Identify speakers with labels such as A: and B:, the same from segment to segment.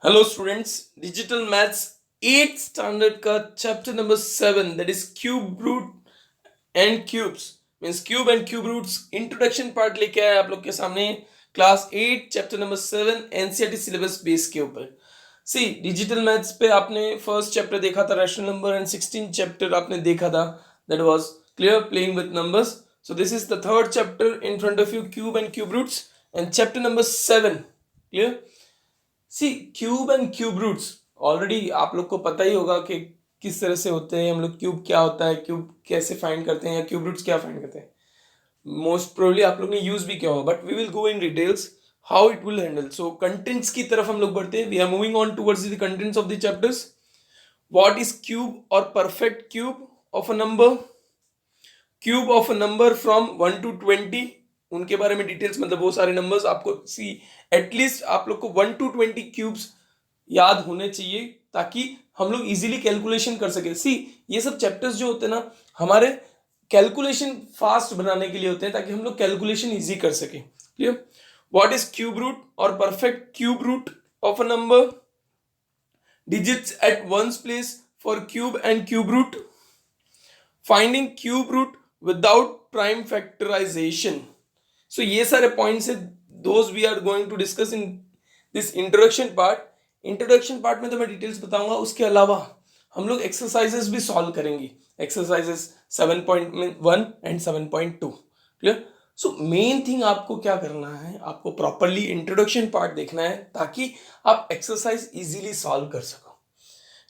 A: Hello students, digital maths 8th standard का chapter number 7 that is cube root and cubes means cube and cube roots introduction part लेके आए आप लोग के सामने। Class 8 chapter number 7 NCERT syllabus base के ऊपर। सी डिजिटल मैथ्स पे आपने फर्स्ट चैप्टर देखा था रैशनल नंबर एंड 16 चैप्टर आपने देखा था that was clear playing with numbers. So this is the third chapter in front of you, cube and cube roots and chapter number 7 clear. See cube and cube roots already आप लोग को पता ही होगा कि किस तरह से होते हैं। हम लोग क्यूब क्या होता है, क्यूब कैसे फाइंड करते हैं, या क्यूब रूट्स क्या फाइंड करते हैं। मोस्ट प्रोबेबली आप लोग ने यूज भी किया होगा, but we will go in details how it will handle. So contents की तरफ हम लोग बढ़ते हैं। We are moving on towards the contents of the chapters. What is cube और perfect cube of a number, cube of a number from 1 to 20, उनके बारे में डिटेल्स, मतलब वो सारे नंबर्स आपको सी एटलीस्ट आप लोग को 1 to 20 क्यूब्स याद होने चाहिए ताकि हम लोग इजीली कैलकुलेशन कर सके। सी ये सब चैप्टर्स जो होते हैं ना हमारे कैलकुलेशन फास्ट बनाने के लिए होते हैं ताकि हम लोग कैलकुलेशन इजी कर सके। Clear. What is cube root और perfect cube root of a number, digits at ones place for cube and cube root, finding cube root without prime factorisation. So ये सारे पॉइंट्स है, those we are going to discuss in this introduction part. Introduction part में तो मैं details बताऊंगा, उसके अलावा हम लोग एक्सरसाइजेस भी सॉल्व करेंगे, exercises 7.1 and 7.2। Clear. So main thing आपको क्या करना है, आपको प्रॉपरली इंट्रोडक्शन पार्ट देखना है ताकि आप एक्सरसाइज इजीली सॉल्व कर सको।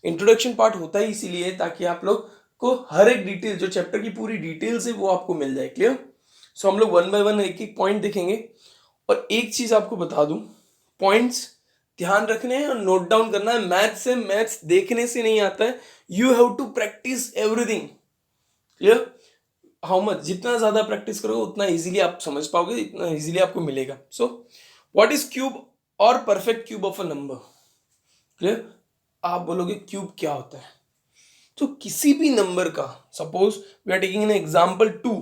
A: इंट्रोडक्शन पार्ट होता ही इसीलिए ताकि आप लोग को हर एक डिटेल, जो चैप्टर की पूरी डिटेल्स है वो आपको मिल जाए। क्लियर। सो हम लोग वन बाय वन एक एक पॉइंट देखेंगे। और एक चीज आपको बता दूं, पॉइंट्स ध्यान रखने हैं और नोट डाउन करना है। मैथ्स से, मैथ्स देखने से नहीं आता है, you have to practice everything. Clear. How much, जितना ज्यादा प्रैक्टिस करोगे उतना इजीली आप समझ पाओगे, इतना इजीली आपको मिलेगा। सो व्हाट इज क्यूब और perfect cube of a number. Clear. आप बोलोगे क्यूब क्या होता है, तो किसी भी नंबर का, suppose we are taking an example 2,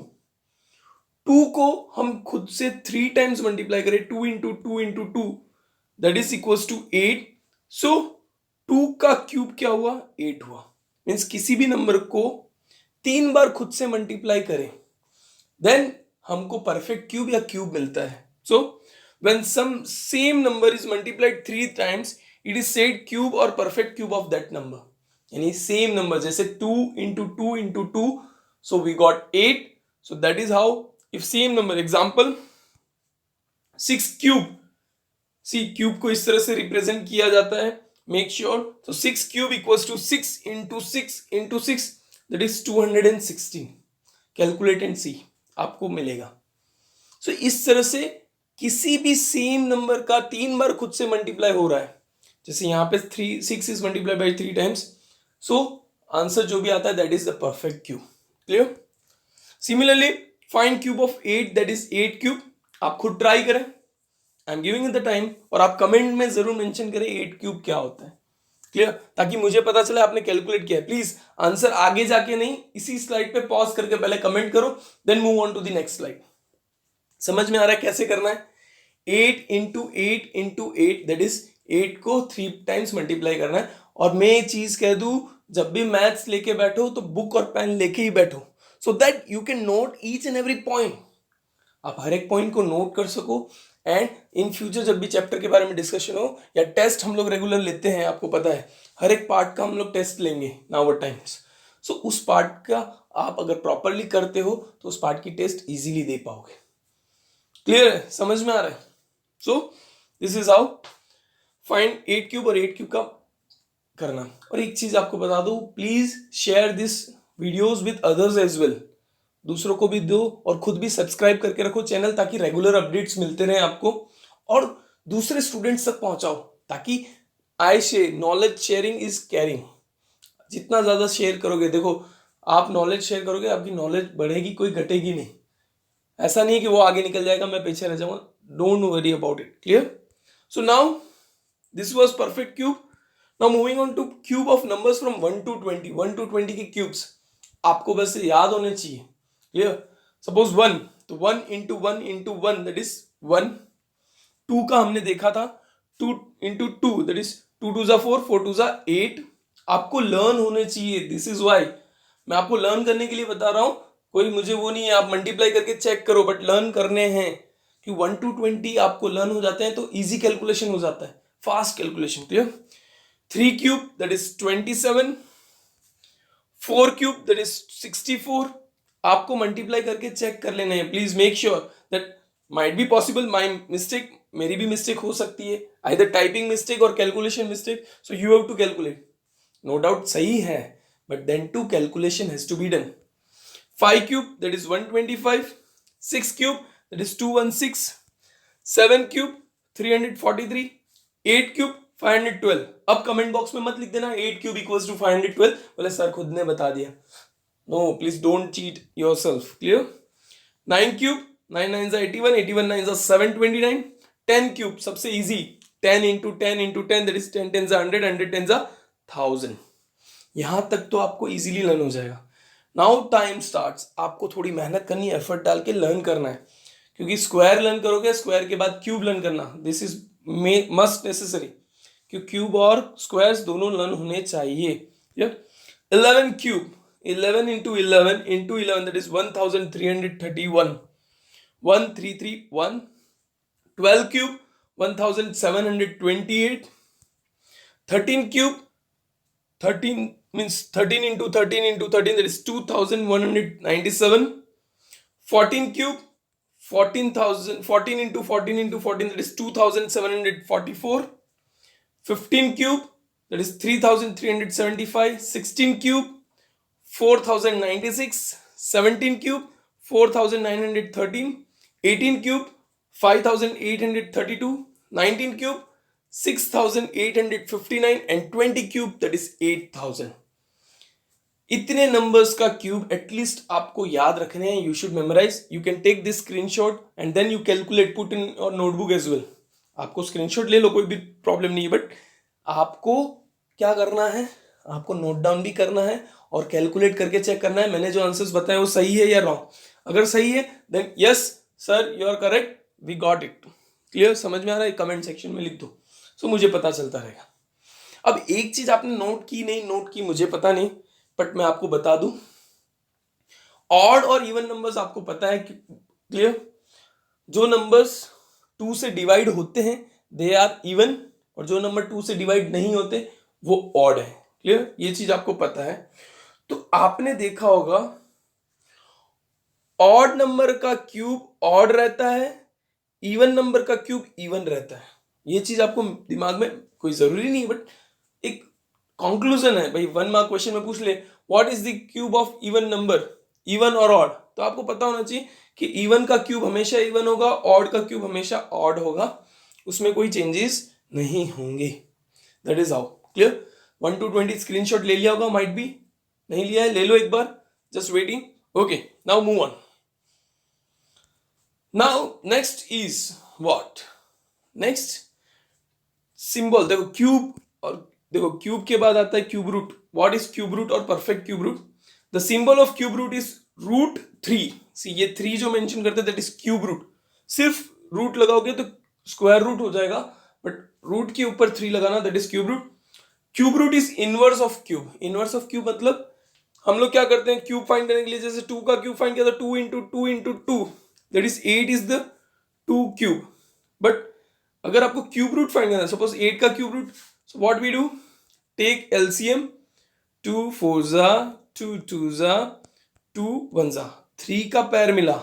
A: 2 को हम खुद से 3 टाइम्स मल्टीप्लाई करें, 2 into 2 into 2 that is equals to 8। So 2 का क्यूब क्या हुआ, 8 हुआ। मीन्स किसी भी नंबर को 3 बार खुद से मल्टीप्लाई करें देन हमको परफेक्ट क्यूब या क्यूब मिलता है। So when some same number is multiplied 3 times it is said cube और perfect cube of that number. यानी सेम नंबर, जैसे 2 into 2 into 2, so we got 8। So that is how if same number, example 6 cube, see cube को इस तरह से represent किया जाता है, मेक श्योर। तो 6 cube equals to 6 into 6 into 6 that is 216। Calculate and see, आपको मिलेगा। सो इस तरह से किसी भी सेम नंबर का 3 बार खुद से मल्टीप्लाई हो रहा है, जैसे यहाँ पे 6 is multiply by 3 times, so answer जो भी आता है that is the perfect cube. Clear. Similarly find cube of 8 that is 8 cube. आप खुद ट्राई करें, I am giving the time, और आप कमेंट में जरूर मेंशन करें 8 क्यूब क्या होता है। क्लियर। ताकि मुझे पता चले आपने कैलकुलेट किया है। प्लीज आंसर आगे जाके नहीं, इसी स्लाइड पे पॉज करके पहले कमेंट करो, then move on to the next slide. समझ में आ रहा है कैसे करना है। 8 इंटू 8 इंटू 8 दैट इज 8 को 3 टाइम्स मल्टीप्लाई करना है। और मैं एक चीज कह दूं, जब भी मैथ्स लेके बैठो तो बुक और पेन लेके ही बैठो, so that you can note each and every point. आप हर एक पॉइंट को नोट कर सको, एंड इन फ्यूचर जब भी चैप्टर के बारे में डिस्कशन हो या टेस्ट हम लोग रेगुलर लेते हैं, आपको पता है हर एक पार्ट का हम लोग टेस्ट लेंगे नाउ टाइम्स। सो उस पार्ट का आप अगर प्रॉपरली करते हो तो उस पार्ट की टेस्ट इजीली दे पाओगे। क्लियर है, समझ में आ रहा है। सो this is how find 8 cube और 8 क्यूब का करना। और एक चीज आपको बता दो, please share this videos with others as well. दूसरों को भी दो और खुद भी सब्सक्राइब करके रखो चैनल, ताकि रेगुलर अपडेट्स मिलते रहे आपको, और दूसरे स्टूडेंट्स तक पहुंचाओ। ताकि I share, knowledge sharing is caring. जितना ज्यादा शेयर करोगे, देखो आप नॉलेज शेयर करोगे, आपकी नॉलेज बढ़ेगी, कोई घटेगी नहीं। ऐसा नहीं कि वो आगे निकल जाएगा मैं पीछे रह जाऊंगा, don't worry about it. Clear. So now this was perfect cube. Now moving on two cube of numbers from 1 to 20। 1 to 20 के क्यूब्स आपको बस याद होने चाहिए। क्लियर। सपोज 1, तो 1 इंटू 1 इंटू 1 दैट इज 1। 2 का हमने देखा था, 2 इंटू 2 दैट इज 2 2 जा 4, 4 2 जा 8। आपको लर्न होने चाहिए, दिस इज वाई मैं आपको लर्न करने के लिए बता रहा हूं। कोई मुझे वो नहीं है आप मल्टीप्लाई करके चेक करो, बट लर्न करने हैं कि 1 to 20 आपको लर्न हो जाते हैं तो इजी कैलकुलेशन हो जाता है, fast calculation. Clear? 3 cube that is 27, 4 cube that is 64। आपको मल्टीप्लाई करके चेक कर लेना है, please make sure that might be possible my mistake, मेरी भी मिस्टेक हो सकती है, आइदर टाइपिंग मिस्टेक और calculation mistake, so you have to calculate. No doubt सही है, but then to calculation has to be done. 5 cube that is 125, 6 cube that is 216, 7 cube 343, 8 cube 512। अब comment box में मत लिख देना 8 क्यूब इक्वल्स टू 512, बोले sir खुद ने बता दिया। No, please don't cheat yourself. Clear? 9 cube 9 9 जा 81, 81 9 जा 729। 10 क्यूब सबसे easy, 10 into 10 into 10 that is 10 10 जा 100, 100 10 जा 1000। यहां तक तो आपको इजीली लर्न हो जाएगा। नाउ टाइम स्टार्ट्स, आपको थोड़ी मेहनत करनी है, एफर्ट डाल के लर्न करना है, क्योंकि स्क्वायर लर्न करोगे, स्क्वायर के बाद क्यूब लर्न करना, दिस इज मस्ट नेसेसरी, क्योंकि क्यूब और स्क्वायर्स दोनों लर्न होने चाहिए। 11 cube 11 into 11 that is 1331, 1331। 12 cube 1728। 13 cube 13 means 13 into 13 into 13 that is 2197. 14 cube 14,000, 14 into 14 into 14 that is 2744. 15 cube that is 3375. 16 cube 4096. 17 cube 4913. 18 cube 5832. 19 cube 6859 and 20 cube that is 8000। इतने numbers का cube at least आपको याद रखने हैं, you should memorise. You can take this screenshot and then you calculate, put in our notebook as well. आपको screenshot ले लो, कोई भी प्रॉब्लम नहीं है, बट आपको क्या करना है, आपको नोट डाउन भी करना है और कैलकुलेट करके चेक करना है मैंने जो आंसर्स बताए वो सही है या रॉन्ग। अगर सही है then yes sir you are correct, we got it. Clear? समझ में आ रहा है? कमेंट सेक्शन में लिख दो, सो मुझे पता चलता रहेगा। अब एक चीज आपने नोट की नहीं नोट की मुझे पता नहीं, बट मैं आपको बता दूं, ऑड और इवन नंबर्स आपको पता है। क्लियर? जो नंबर्स 2 से डिवाइड होते हैं दे आर इवन, और जो नंबर 2 से डिवाइड नहीं होते वो ऑड है। क्लियर? ये चीज आपको पता है। तो आपने देखा होगा ऑड नंबर का क्यूब ऑड रहता है, इवन नंबर का क्यूब इवन रहता है। ये चीज आपको दिमाग में, कोई जरूरी नहीं बट एक कंक्लूजन है भाई। 1 मार्क क्वेश्चन में पूछ ले what is the cube of even number, even और ऑड, तो आपको पता होना चाहिए कि इवन का क्यूब हमेशा इवन होगा, ऑड का क्यूब हमेशा ऑड होगा, उसमें कोई चेंजेस नहीं होंगे। That is how. Clear? 1 to 20 screenshot ले लिया होगा, माइट बी नहीं लिया है, ले लो एक बार, just waiting. Okay, now move on. Now next is what, next symbol. देखो क्यूब, और देखो क्यूब के बाद आता है cube root. What is cube root और perfect cube root? The symbol of cube root is root 3। See ये 3 जो मेंशन करते हैं दैट इज क्यूब रूट। सिर्फ रूट लगाओगे तो स्क्वायर रूट हो जाएगा, बट रूट के ऊपर 3 लगाना, that is cube root. Cube root is inverse of cube. Inverse of cube मतलब हम लोग क्या करते हैं क्यूब फाइंड करने के लिए, जैसे 2 का क्यूब फाइंड किया तो 2 into 2 into 2 that is 8 is the 2 cube. But अगर आपको क्यूब रूट फाइंड करना है, सपोज 8 का cube root, so what we do, take LCM, 2 4 जा 2 2 जा 2 1 जा, 3 का पैर मिला,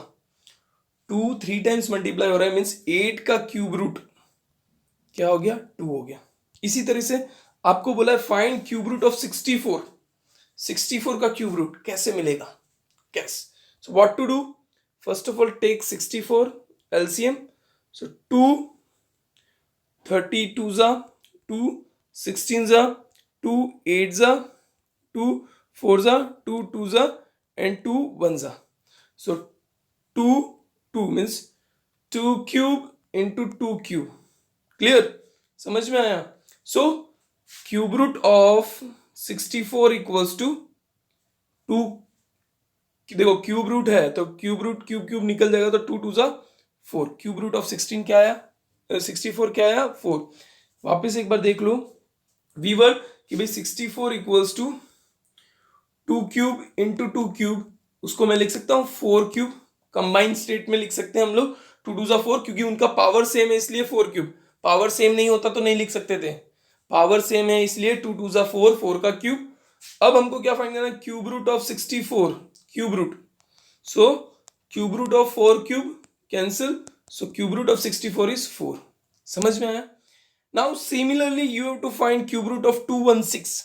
A: 2 3 टाइम्स मल्टीप्लाई हो रहा है, मीन्स 8 का क्यूब रूट क्या हो गया, 2 हो गया। इसी तरह से आपको बोला है फाइंड क्यूब रूट ऑफ 64। 64 का क्यूब रूट कैसे मिलेगा, कैसे? So what to do, first of all take 64 LCM, so 2 32 जा 2 16 जा 2 8 जा 2 4 जा 2 2 जा एंड 2 1 जा, सो 2 2 means 2 cube into 2 cube. Clear? समझ में आया? So cube root of 64 equals to 2। देखो क्यूब रूट है तो क्यूब रूट क्यूब क्यूब निकल जाएगा, तो 2 2 जा 4। क्यूब रूट ऑफ 16 क्या आया, 64 क्या आया, 4। वापस एक बार देख लो, वीवर कि भाई 64 equals to 2 cube into 2 cube, उसको मैं लिख सकता हूँ 4 क्यूब। कंबाइंड स्टेट में लिख सकते हैं हम लोग, 2 2 4, क्योंकि उनका पावर सेम है इसलिए 4 क्यूब। पावर सेम नहीं होता तो नहीं लिख सकते थे, पावर सेम है इसलिए 2 2 4, 4 का क्यूब। अब हमको क्या फाइंड करना है, cube root of 64, cube root. So cube root of 4 cube cancel, so cube root of 64 is 4। समझ में आया? Now similarly you have to find cube root of 216।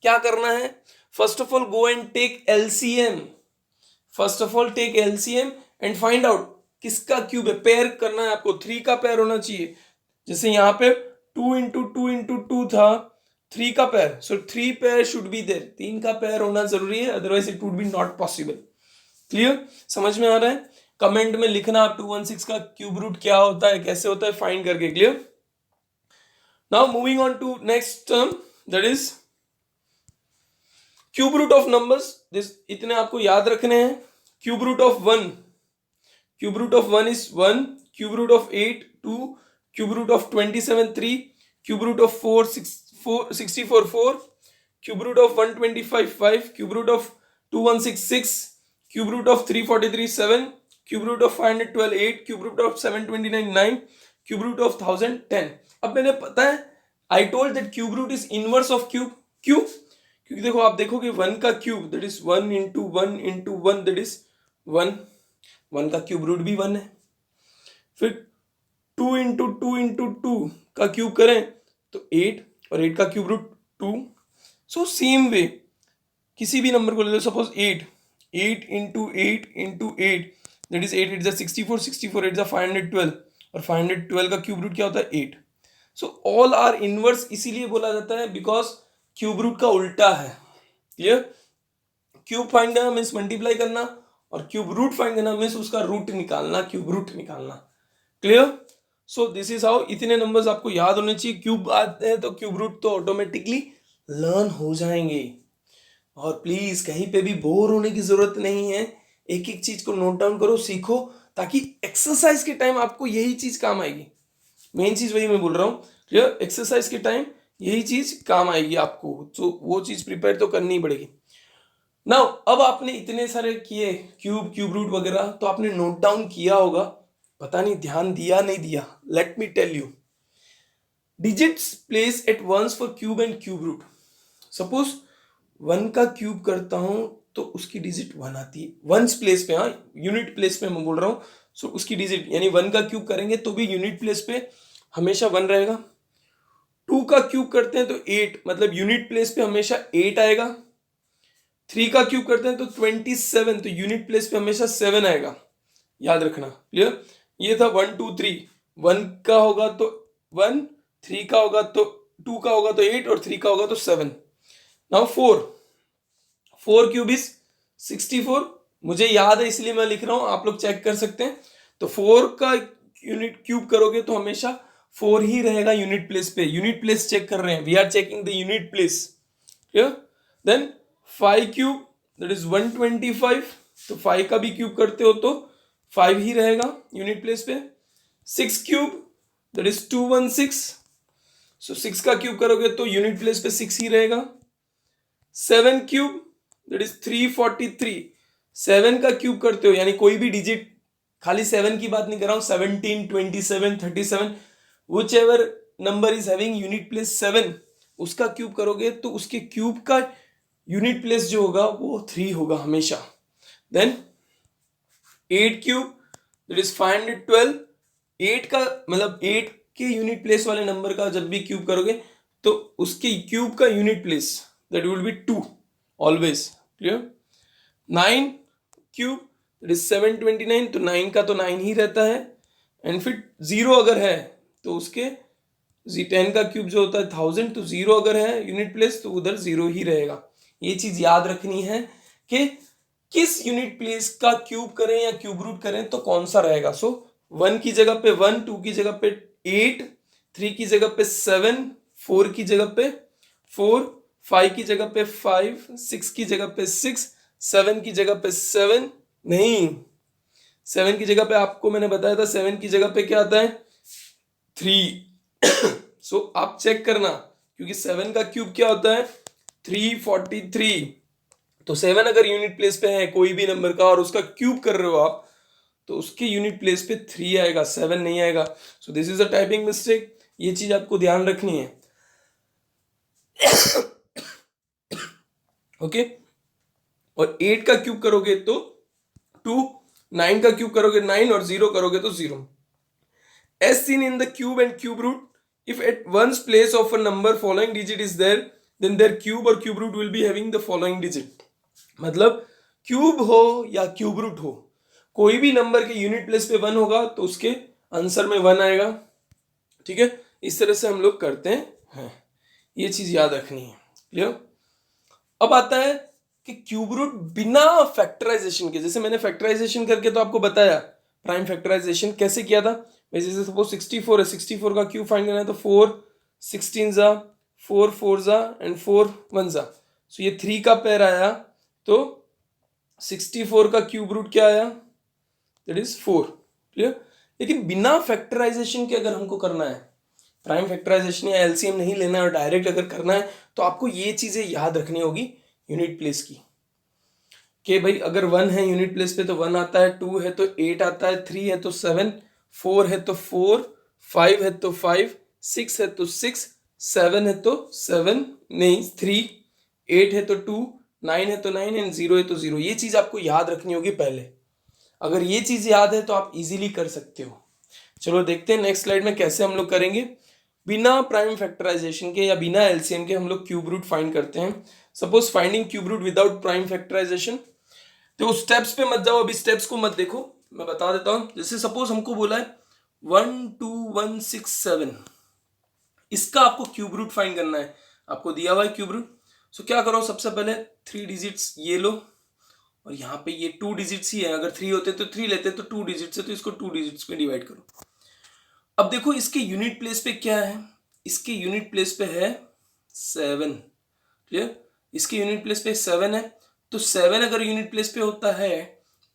A: क्या करना है, first of all go and take LCM, first of all take LCM and find out किसका cube है। Pair करना है आपको, 3 का पेयर होना चाहिए। जैसे यहाँ पे 2 इंटू 2 इंटू 2 था, 3 का pair, so 3 pair should be there, 3 का पेयर होना जरूरी है, otherwise it would be not possible. Clear? समझ में आ रहा है? कमेंट में लिखना आप 216 का क्यूब रूट क्या होता है, कैसे होता है, फाइंड करके। Clear? Now moving on to next term, that is cube root of numbers. This इतने आपको याद रखने हैं। Cube root of 1, cube root of 1 is 1, cube root of 8 2, cube root of 27 3, cube root of 64 4, cube root of 125 5, cube root of 216 6, cube root of 343 7, cube root of 512 8, cube root of 729 9, cube root of 1000 10। अब मैंने पता है, I told that cube root is inverse of cube. क्यों? क्योंकि देखो आप देखोगे 1 का cube that is 1 into 1 into 1 that is 1, 1 का क्यूब रूट भी 1 है। फिर 2 इंटू 2 इंटू 2 का क्यूब करें तो 8, और 8 का cube root 2। So same way किसी भी नंबर को ले लो, suppose 8, 8 into 8 into 8 that is 8 8 64, 64 8 512, और 512 का क्यूब रूट क्या होता है 8। सो ऑल आर इनवर्स इसीलिए बोला जाता है बिकॉज क्यूब रूट का उल्टा है। क्लियर? क्यूब फाइंड करना मीन्स मल्टीप्लाई करना, और क्यूब रूट फाइंड करना मीन्स उसका रूट निकालना, क्यूब रूट निकालना। Clear? So this is how इतने नंबर्स आपको याद होने चाहिए। क्यूब आते हैं तो क्यूब रूट तो ऑटोमेटिकली लर्न हो जाएंगे। और प्लीज कहीं पे भी बोर होने की जरूरत नहीं है, एक एक चीज को नोट डाउन करो, सीखो, ताकि एक्सरसाइज के टाइम आपको यही चीज काम आएगी। मेन चीज वही मैं बोल रहा हूँ, क्लियर? एक्सरसाइज के टाइम यही चीज काम आएगी आपको, तो वो चीज प्रिपेयर तो करनी ही पड़ेगी। नाउ अब आपने इतने सारे किए क्यूब, क्यूब रूट वगैरह, तो आपने नोट डाउन किया होगा, पता नहीं ध्यान दिया नहीं दिया। Let me tell you, digits place at ones for cube and cube root. Suppose 1 का क्यूब करता हूं तो उसकी डिजिट 1 आती है, वंस प्लेस पे, हाँ यूनिट प्लेस पे मैं बोल रहा हूं। सो उसकी डिजिट यानी 1 का क्यूब करेंगे तो भी यूनिट प्लेस पे हमेशा 1 रहेगा। 2 का क्यूब करते हैं तो 8, मतलब यूनिट प्लेस पे हमेशा 8 आएगा। 3 का क्यूब करते हैं तो 27, तो यूनिट प्लेस पे हमेशा 7 आएगा, याद रखना। क्लियर? ये था 1 2 3, 1 का होगा तो 1, 3 का होगा तो 2 का होगा तो 8, और 3 का होगा तो 7। नाउ 4 क्यूब इज 64, मुझे याद है इसलिए मैं लिख रहा हूं, आप लोग चेक कर सकते हैं। तो 4 का यूनिट क्यूब करोगे तो हमेशा 4 ही रहेगा यूनिट प्लेस पे। यूनिट प्लेस चेक कर रहे हैं, we are checking the unit place. Clear? Then 5 cube that is 125, तो 5 का भी क्यूब करते हो तो 5 ही रहेगा यूनिट प्लेस पे। 6 क्यूब दैट इज 216, सो 6 का क्यूब करोगे तो यूनिट प्लेस पे 6 ही रहेगा। 7 क्यूब दैट इज 343, 7 का क्यूब करते हो यानी कोई भी डिजिट, खाली 7 की बात नहीं कर रहा हूं, 17 27 37 which ever number is having unit place 7, उसका क्यूब करोगे तो उसके क्यूब का यूनिट प्लेस जो होगा वो 3 होगा हमेशा। देन 8 क्यूब दैट इज 512, 8 का मतलब 8 के यूनिट प्लेस वाले नंबर का जब भी क्यूब करोगे तो उसके क्यूब का unit place that will be 2 always. Clear? 9 cube that is 729, तो 9 का तो 9 ही रहता है। एंड फिर 0 अगर है तो उसके 10 का क्यूब जो होता है 1000, तो 0 अगर है यूनिट प्लेस तो उधर 0 ही रहेगा। ये चीज याद रखनी है कि किस यूनिट प्लेस का क्यूब करें या क्यूब रूट करें तो कौन सा रहेगा। सो 1 की जगह पे 1, 2 की जगह पे 8, 3 की जगह पे 7, 4 की जगह पे 4, 5 की जगह पे 5, 6 की जगह पे 6, 7 की जगह पे 7, नहीं 7 की जगह पे आपको मैंने बताया था 7 की जगह पे क्या आता है 3। सो आप चेक करना क्योंकि 7 का क्यूब क्या होता है 343। तो 7 अगर यूनिट प्लेस पे है कोई भी नंबर का और उसका क्यूब कर रहे हो आप, तो उसके यूनिट प्लेस पे 3 आएगा, 7 नहीं आएगा। सो this is a typing mistake, ये चीज आपको ध्यान रखनी है। ओके और 8 का क्यूब करोगे तो 2, 9 का क्यूब करोगे 9 और 0 करोगे तो 0। As seen in the cube and cube root, if at one's place of a number following digit is there, then their cube or cube root will be having the following digit। मतलब cube हो या cube root हो, कोई भी number के unit place पे 1 होगा तो उसके आंसर में 1 आएगा। ठीक है, इस तरह से हम लोग करते हैं, ये चीज याद रखनी है। क्लियर। अब आता है कि क्यूब रूट बिना फैक्टराइजेशन के, जैसे मैंने फैक्टराइजेशन करके तो आपको बताया, प्राइम फैक्टराइजेशन कैसे किया था। जैसे सपोज 64 है, 64 का क्यूब फाइंड करना है तो 4 16 जा, 4 4 जा एंड 4 1 जा। सो ये 3 का पेयर आया, तो 64 का क्यूब रूट क्या आया, दैट इज 4। क्लियर। लेकिन बिना फैक्टराइजेशन के अगर हमको करना है, प्राइम फैक्टराइजेशन या एलसीएम नहीं लेना है और डायरेक्ट अगर करना है, तो आपको ये चीजें याद रखनी होगी यूनिट प्लेस की, कि भाई अगर 1 है यूनिट प्लेस पे तो 1 आता है, 2 है तो 8 आता है, 3 है तो 7, 4 है तो 4, 5 है तो 5, 6 है तो 6, 7 है तो 7 नहीं 3, 8 है तो 2, 9 है तो 9 एंड 0 है तो 0। ये चीज आपको याद रखनी होगी पहले। अगर ये चीज याद है तो आप इजीली कर सकते हो। चलो देखते हैं नेक्स्ट स्लाइड में कैसे हम लोग करेंगे। बिना प्राइम फैक्टराइजेशन के या बिना एलसीएम के हम लोग क्यूब रूट फाइंड करते हैं। Suppose finding cube root without prime factorisation. तो स्टेप्स पे मत जाओ, अभी स्टेप्स को मत देखो, मैं बता देता हूं। जैसे सपोज हमको बोला है 1 2 1 6 7, इसका आपको क्यूब रूट फाइंड करना है, आपको दिया हुआ है क्यूब रूट। सो क्या करो, सबसे पहले 3 डिजिट्स ये लो, और यहाँ पे ये 2 डिजिट्स ही है, अगर 3 होते तो 3 लेते, तो 2 डिजिट्स है तो इसको 2 डिजिट्स में डिवाइड करो। अब देखो इसके यूनिट प्लेस पे क्या है, इसके यूनिट प्लेस पे है 7। क्लियर। इसके यूनिट प्लेस पे 7 है, तो 7 अगर यूनिट प्लेस पे होता है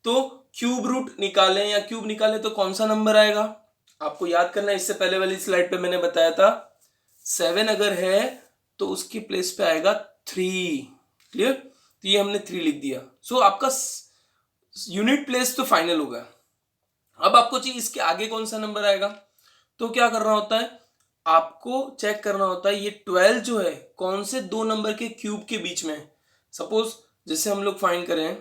A: तो क्यूब रूट निकालें या क्यूब निकालें तो कौन सा नंबर आएगा आपको याद करना है। इससे पहले वाली स्लाइड पे मैंने बताया था 7 अगर है तो उसकी प्लेस पे आएगा 3। क्लियर। तो ये हमने 3 लिख दिया। सो आपका यूनिट प्लेस तो फाइनल होगा। अब आपको चाहिए इसके आगे कौन सा नंबर आएगा, तो क्या करना होता है, आपको चेक करना होता है ये 12 जो है कौन से दो नंबर के क्यूब के बीच में है। सपोज जैसे हम लोग फाइंड करें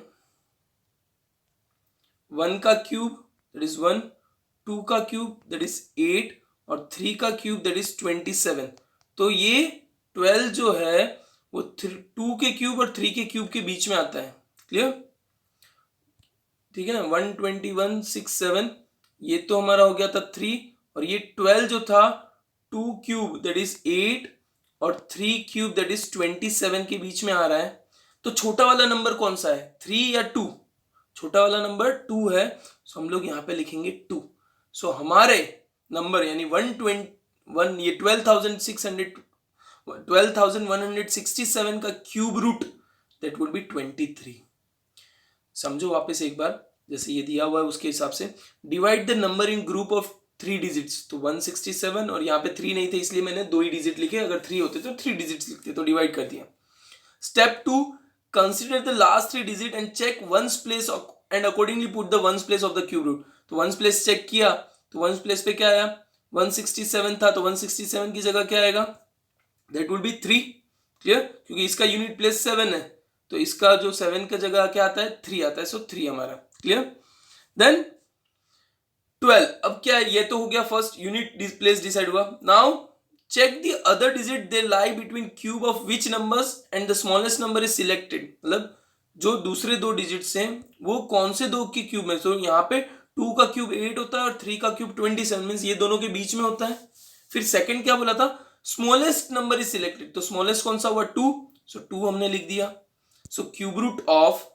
A: 1 का क्यूब दैट इज 1, 2 का क्यूब दैट इज 8 और 3 का क्यूब दैट इज 27। तो ये 12 जो है वो 2 के क्यूब और 3 के क्यूब के बीच में आता है। क्लियर। ठीक है ना, 121 6 7, ये तो हमारा हो गया था 3, और ये 12 जो था 2 क्यूब दैट इज 8 और 3 क्यूब दैट इज 27 के बीच में आ रहा है। तो छोटा वाला नंबर कौन सा है, 3 या 2? छोटा वाला नंबर 2 है, सो हम लोग यहाँ पे लिखेंगे 2। सो हमारे नंबर यानी 121 ये 12,167 का cube root that would be 23। समझो वापस एक बार, जैसे ये दिया हुआ है उसके हिसाब से divide the number in group of 3 digits. तो 167 और यहाँ पे 3 नहीं थे इसलिए मैंने 2 ही डिजिट लिखे, अगर 3 होते तो 3 डिजिट्स लिखते, तो डिवाइड कर दिया। Step 2, consider the last 3 digit and check ones place and accordingly put the ones place of the cube root. तो वंस प्लेस चेक किया, तो वंस प्लेस पे क्या आया, 167 था, तो 167 की जगह क्या आएगा, दैट विल बी 3। क्लियर, क्योंकि इसका यूनिट प्लेस 7 है, तो इसका जो 7 का जगह क्या आता है 3 आता है, सो 3 हमारा। क्लियर। देन 12, अब क्या है, ये तो हो गया फर्स्ट यूनिट प्लेस डिसाइड हुआ। Now check the other digit they lie between cube of which numbers and the smallest number is selected. मतलब जो दूसरे 2 डिजिट्स हैं वो कौन से 2 के क्यूब में। तो यहाँ पे 2 का क्यूब 8 होता है और 3 का क्यूब 27, मींस ये दोनों के बीच में होता है। फिर सेकंड क्या बोला था, स्मॉलेस्ट नंबर इज सिलेक्टेड, तो स्मॉलेस्ट कौन सा हुआ 2, सो 2 हमने लिख दिया। So cube root of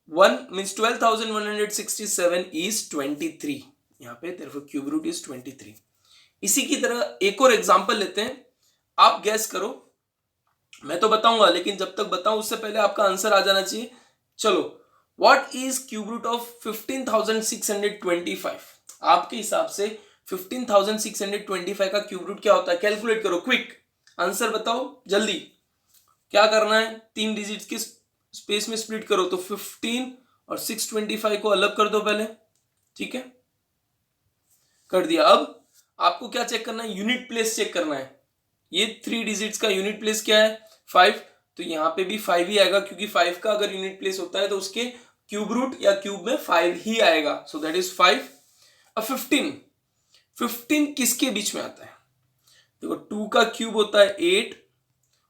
A: 1 means 12,167 is 23। यहाँ पे therefore क्यूब रूट इज 23। इसी की तरह एक और एग्जांपल लेते हैं, आप गैस करो, मैं तो बताऊंगा लेकिन जब तक बताऊं उससे पहले आपका आंसर आ जाना चाहिए। चलो, what is cube root of 15,625? आपके हिसाब से 15,625 का क्यूब रूट क्या होता है, कैलकुलेट करो क्विक। आंसर बताओ जल्दी। क्या करना है, 3 डिजिट्स के स्पेस में स्प्लिट करो, तो 15 और 625 को अलग कर दो पहले, ठीक है, कर दिया। अब आपको क्या चेक करना है, यूनिट प्लेस चेक करना है। ये 3 डिजिट्स का यूनिट प्लेस क्या है, 5, तो यहां पे भी 5 ही आएगा, क्योंकि 5 का अगर यूनिट प्लेस होता है तो उसके क्यूब रूट या क्यूब में 5 ही आएगा, सो दैट इज 5। अब 15 किसके बीच में आता है, देखो 2 का क्यूब होता है 8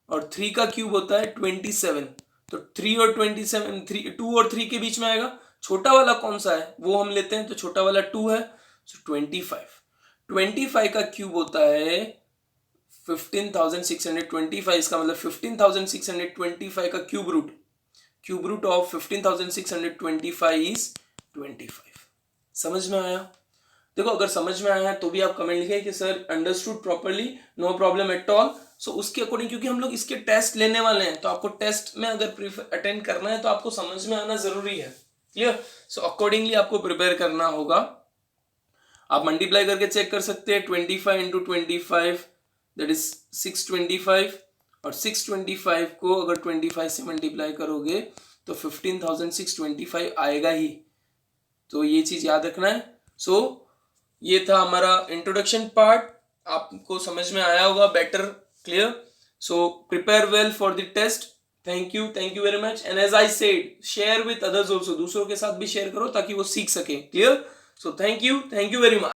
A: और 3 का क्यूब होता है 27, तो 3 और 27, 2 और 3 के बीच में आएगा। छोटा वाला कौन सा है वो हम लेते हैं, तो छोटा वाला 2 है, सो 25 का क्यूब होता है 15,625, इसका मतलब 15,625 का क्यूब रूट ऑफ 15,625 इज 25। समझ में आया? देखो अगर समझ में आया है तो भी आप कमेंट लिखे कि sir understood properly, no problem at all. So उसके अकॉर्डिंग, क्योंकि हम लोग इसके टेस्ट लेने वाले हैं, तो आपको टेस्ट में अगर अटेंड करना है तो आपको समझ में आना जरूरी है, क्लियर। सो अकॉर्डिंगली आपको प्रिपेयर करना होगा। आप मल्टीप्लाई करके चेक कर सकते हैं, 25 इंटू 25 दैट इज 625, और 625 को अगर 25 से मल्टीप्लाई करोगे तो 15,625 आएगा ही, तो ये चीज याद रखना है। सो ये था हमारा इंट्रोडक्शन पार्ट, आपको समझ में आया होगा better, clear. So prepare well for the test. Thank you very much, and as I said share with others also, दूसरों के साथ भी शेयर करो ताकि वो सीख सके, clear. So thank you very much.